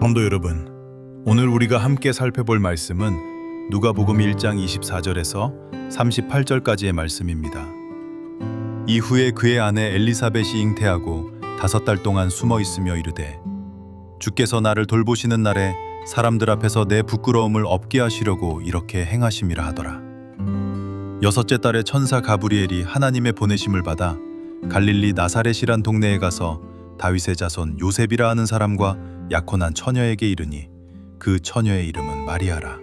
성도 여러분, 오늘 우리가 함께 살펴볼 말씀은 누가복음 1장 24절에서 38절까지의 말씀입니다. 이후에 그의 아내 엘리사벳이 잉태하고 5달 동안 숨어 있으며 이르되, 주께서 나를 돌보시는 날에 사람들 앞에서 내 부끄러움을 없게 하시려고 이렇게 행하심이라 하더라. 6째 달에 천사 가브리엘이 하나님의 보내심을 받아 갈릴리 나사렛이란 동네에 가서 다윗의 자손 요셉이라 하는 사람과 약혼한 처녀에게 이르니 그 처녀의 이름은 마리아라.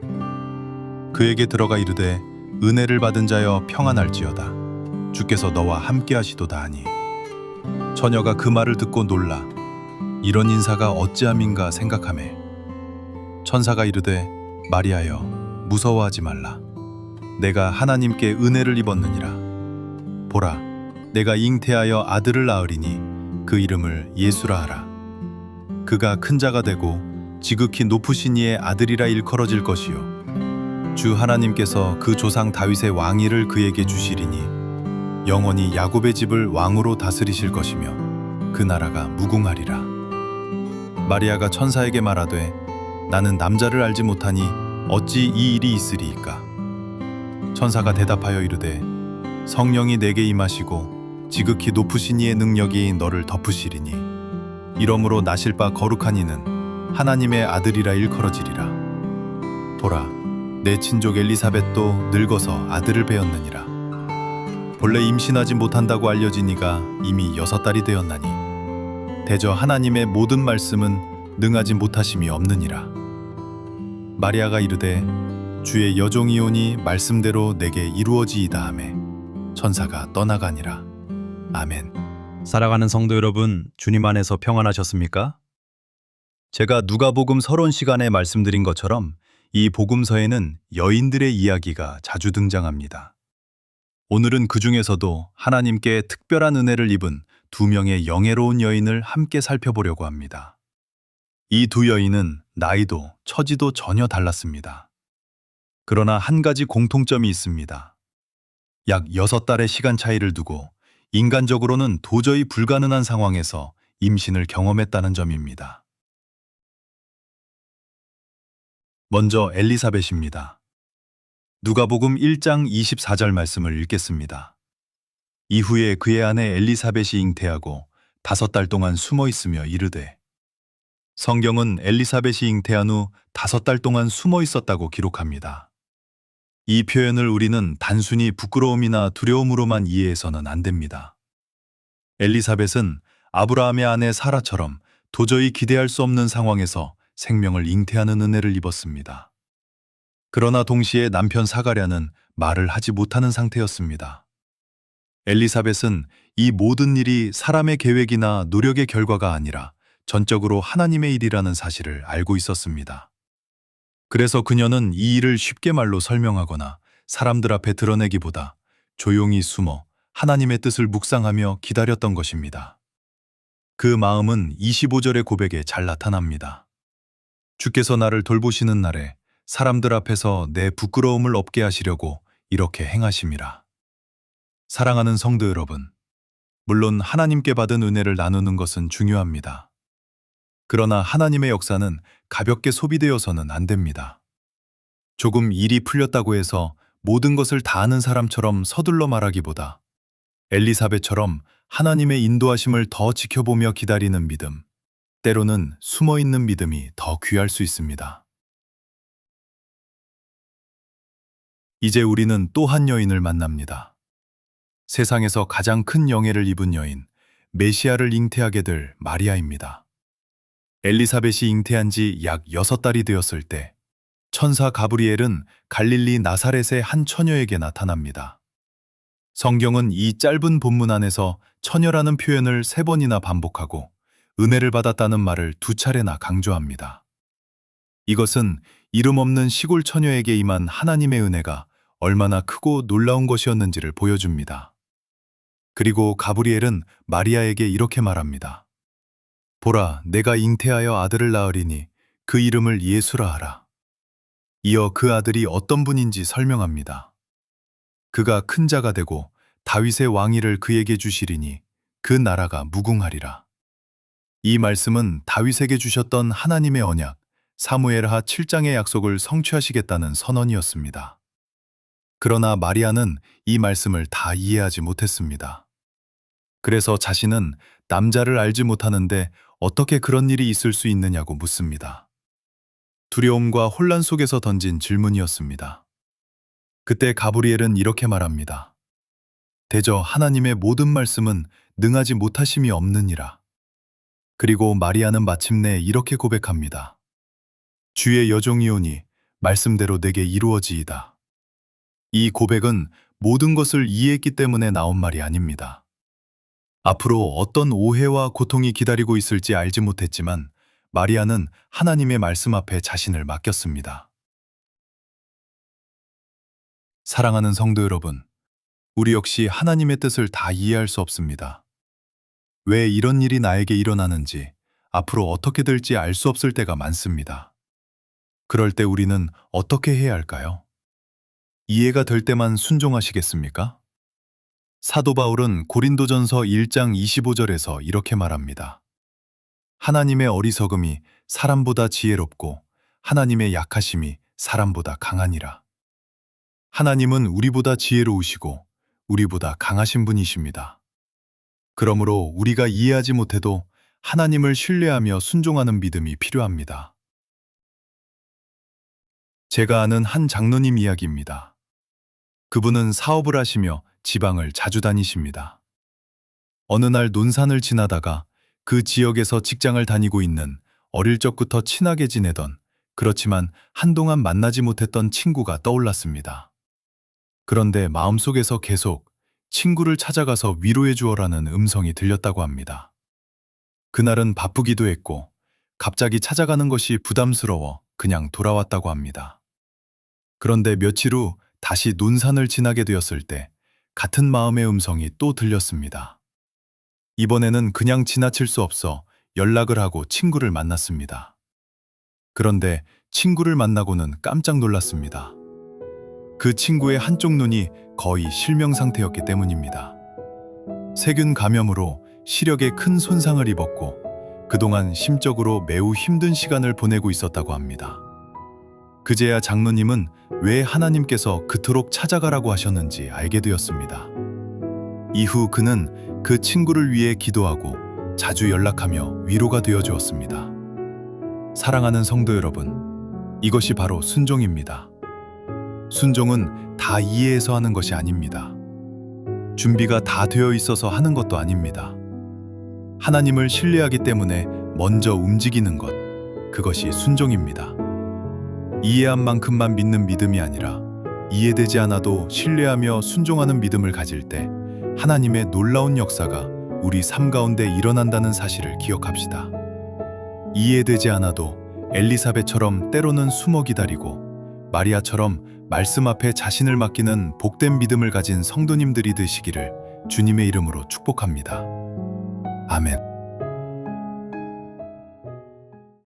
그에게 들어가 이르되, 은혜를 받은 자여 평안할지어다. 주께서 너와 함께 하시도다 하니, 처녀가 그 말을 듣고 놀라 이런 인사가 어찌함인가 생각하매, 천사가 이르되, 마리아여 무서워하지 말라. 내가 하나님께 은혜를 입었느니라. 보라, 내가 잉태하여 아들을 낳으리니 그 이름을 예수라 하라. 그가 큰 자가 되고 지극히 높으신 이의 아들이라 일컬어질 것이요, 주 하나님께서 그 조상 다윗의 왕위를 그에게 주시리니 영원히 야곱의 집을 왕으로 다스리실 것이며 그 나라가 무궁하리라. 마리아가 천사에게 말하되, 나는 남자를 알지 못하니 어찌 이 일이 있으리이까? 천사가 대답하여 이르되, 성령이 내게 임하시고 지극히 높으신 이의 능력이 너를 덮으시리니 이러므로 나실 바 거룩한 이는 하나님의 아들이라 일컬어지리라. 보라, 내 친족 엘리사벳도 늙어서 아들을 배었느니라. 본래 임신하지 못한다고 알려진 이가 이미 6달이 되었나니 대저 하나님의 모든 말씀은 능하지 못하심이 없느니라. 마리아가 이르되, 주의 여종이오니 말씀대로 내게 이루어지이다 하매 천사가 떠나가니라. 아멘. 살아가는 성도 여러분, 주님 안에서 평안하셨습니까? 제가 누가복음 서론 시간에 말씀드린 것처럼 이 복음서에는 여인들의 이야기가 자주 등장합니다. 오늘은 그 중에서도 하나님께 특별한 은혜를 입은 2명의 영예로운 여인을 함께 살펴보려고 합니다. 이 2 여인은 나이도 처지도 전혀 달랐습니다. 그러나 한 가지 공통점이 있습니다. 약 6달의 시간 차이를 두고 인간적으로는 도저히 불가능한 상황에서 임신을 경험했다는 점입니다. 먼저 엘리사벳입니다. 누가복음 1장 24절 말씀을 읽겠습니다. 이후에 그의 아내 엘리사벳이 잉태하고 5달 동안 숨어 있으며 이르되, 성경은 엘리사벳이 잉태한 후 5달 동안 숨어 있었다고 기록합니다. 이 표현을 우리는 단순히 부끄러움이나 두려움으로만 이해해서는 안 됩니다. 엘리사벳은 아브라함의 아내 사라처럼 도저히 기대할 수 없는 상황에서 생명을 잉태하는 은혜를 입었습니다. 그러나 동시에 남편 사가랴는 말을 하지 못하는 상태였습니다. 엘리사벳은 이 모든 일이 사람의 계획이나 노력의 결과가 아니라 전적으로 하나님의 일이라는 사실을 알고 있었습니다. 그래서 그녀는 이 일을 쉽게 말로 설명하거나 사람들 앞에 드러내기보다 조용히 숨어 하나님의 뜻을 묵상하며 기다렸던 것입니다. 그 마음은 25절의 고백에 잘 나타납니다. 주께서 나를 돌보시는 날에 사람들 앞에서 내 부끄러움을 없게 하시려고 이렇게 행하심이라. 사랑하는 성도 여러분, 물론 하나님께 받은 은혜를 나누는 것은 중요합니다. 그러나 하나님의 역사는 가볍게 소비되어서는 안 됩니다. 조금 일이 풀렸다고 해서 모든 것을 다 아는 사람처럼 서둘러 말하기보다 엘리사벳처럼 하나님의 인도하심을 더 지켜보며 기다리는 믿음, 때로는 숨어있는 믿음이 더 귀할 수 있습니다. 이제 우리는 또 한 여인을 만납니다. 세상에서 가장 큰 영예를 입은 여인, 메시아를 잉태하게 될 마리아입니다. 엘리사벳이 잉태한 지 약 6달이 되었을 때 천사 가브리엘은 갈릴리 나사렛의 한 처녀에게 나타납니다. 성경은 이 짧은 본문 안에서 처녀라는 표현을 3번이나 반복하고 은혜를 받았다는 말을 2차례나 강조합니다. 이것은 이름 없는 시골 처녀에게 임한 하나님의 은혜가 얼마나 크고 놀라운 것이었는지를 보여줍니다. 그리고 가브리엘은 마리아에게 이렇게 말합니다. 보라, 내가 잉태하여 아들을 낳으리니 그 이름을 예수라 하라. 이어 그 아들이 어떤 분인지 설명합니다. 그가 큰 자가 되고 다윗의 왕위를 그에게 주시리니 그 나라가 무궁하리라. 이 말씀은 다윗에게 주셨던 하나님의 언약, 사무엘하 7장의 약속을 성취하시겠다는 선언이었습니다. 그러나 마리아는 이 말씀을 다 이해하지 못했습니다. 그래서 자신은 남자를 알지 못하는데 어떻게 그런 일이 있을 수 있느냐고 묻습니다. 두려움과 혼란 속에서 던진 질문이었습니다. 그때 가브리엘은 이렇게 말합니다. 대저 하나님의 모든 말씀은 능하지 못하심이 없느니라. 그리고 마리아는 마침내 이렇게 고백합니다. 주의 여종이오니 말씀대로 내게 이루어지이다. 이 고백은 모든 것을 이해했기 때문에 나온 말이 아닙니다. 앞으로 어떤 오해와 고통이 기다리고 있을지 알지 못했지만 마리아는 하나님의 말씀 앞에 자신을 맡겼습니다. 사랑하는 성도 여러분, 우리 역시 하나님의 뜻을 다 이해할 수 없습니다. 왜 이런 일이 나에게 일어나는지, 앞으로 어떻게 될지 알 수 없을 때가 많습니다. 그럴 때 우리는 어떻게 해야 할까요? 이해가 될 때만 순종하시겠습니까? 사도 바울은 고린도전서 1장 25절에서 이렇게 말합니다. 하나님의 어리석음이 사람보다 지혜롭고 하나님의 약하심이 사람보다 강하니라. 하나님은 우리보다 지혜로우시고 우리보다 강하신 분이십니다. 그러므로 우리가 이해하지 못해도 하나님을 신뢰하며 순종하는 믿음이 필요합니다. 제가 아는 한 장로님 이야기입니다. 그분은 사업을 하시며 지방을 자주 다니십니다. 어느 날 논산을 지나다가 그 지역에서 직장을 다니고 있는 어릴 적부터 친하게 지내던, 그렇지만 한동안 만나지 못했던 친구가 떠올랐습니다. 그런데 마음속에서 계속 친구를 찾아가서 위로해 주어라는 음성이 들렸다고 합니다. 그날은 바쁘기도 했고 갑자기 찾아가는 것이 부담스러워 그냥 돌아왔다고 합니다. 그런데 며칠 후 다시 논산을 지나게 되었을 때 같은 마음의 음성이 또 들렸습니다. 이번에는 그냥 지나칠 수 없어 연락을 하고 친구를 만났습니다. 그런데 친구를 만나고는 깜짝 놀랐습니다. 그 친구의 한쪽 눈이 거의 실명 상태였기 때문입니다. 세균 감염으로 시력에 큰 손상을 입었고 그동안 심적으로 매우 힘든 시간을 보내고 있었다고 합니다. 그제야 장로님은 왜 하나님께서 그토록 찾아가라고 하셨는지 알게 되었습니다. 이후 그는 그 친구를 위해 기도하고 자주 연락하며 위로가 되어 주었습니다. 사랑하는 성도 여러분, 이것이 바로 순종입니다. 순종은 다 이해해서 하는 것이 아닙니다. 준비가 다 되어 있어서 하는 것도 아닙니다. 하나님을 신뢰하기 때문에 먼저 움직이는 것, 그것이 순종입니다. 이해한 만큼만 믿는 믿음이 아니라 이해되지 않아도 신뢰하며 순종하는 믿음을 가질 때 하나님의 놀라운 역사가 우리 삶 가운데 일어난다는 사실을 기억합시다. 이해되지 않아도 엘리사벳처럼 때로는 숨어 기다리고 마리아처럼 말씀 앞에 자신을 맡기는 복된 믿음을 가진 성도님들이 되시기를 주님의 이름으로 축복합니다. 아멘.